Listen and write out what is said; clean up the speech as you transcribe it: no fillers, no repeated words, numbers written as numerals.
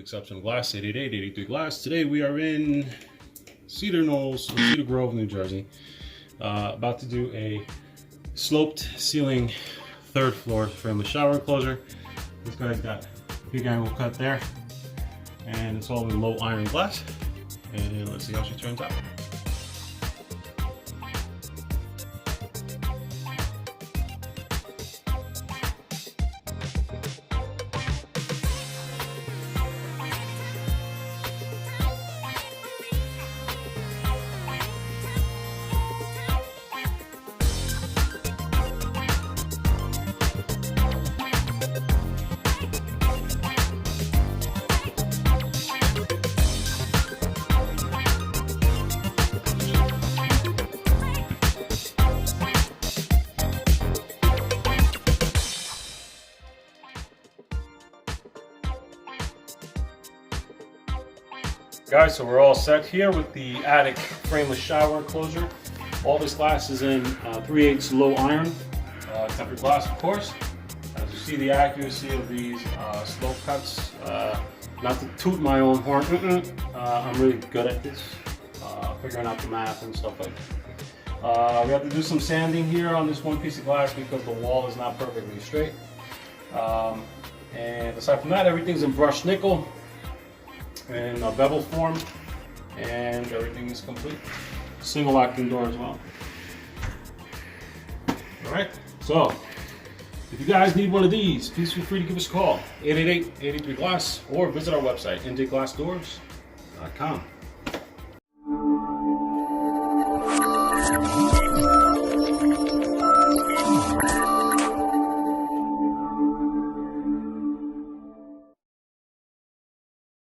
exception of glass, 888-83 Glass. Today we are in Cedar Knolls, or Cedar Grove, New Jersey. About to do a sloped ceiling third floor frameless shower enclosure. This guy's got a big angle cut there, and it's all in low iron glass. And let's see how she turns out. Guys, so we're all set here with the attic frameless shower enclosure. All this glass is in 3/8 low iron, tempered glass, of course. As you see, the accuracy of these slope cuts, not to toot my own horn, I'm really good at this, figuring out the math and stuff like that. We have to do some sanding here on this one piece of glass because the wall is not perfectly straight. And aside from that, everything's in brushed nickel in a bevel form, and everything is complete. Single acting door as well. Alright, so if you guys need one of these, please feel free to give us a call, 888-83 Glass, or visit our website, intakeglassdoors.com.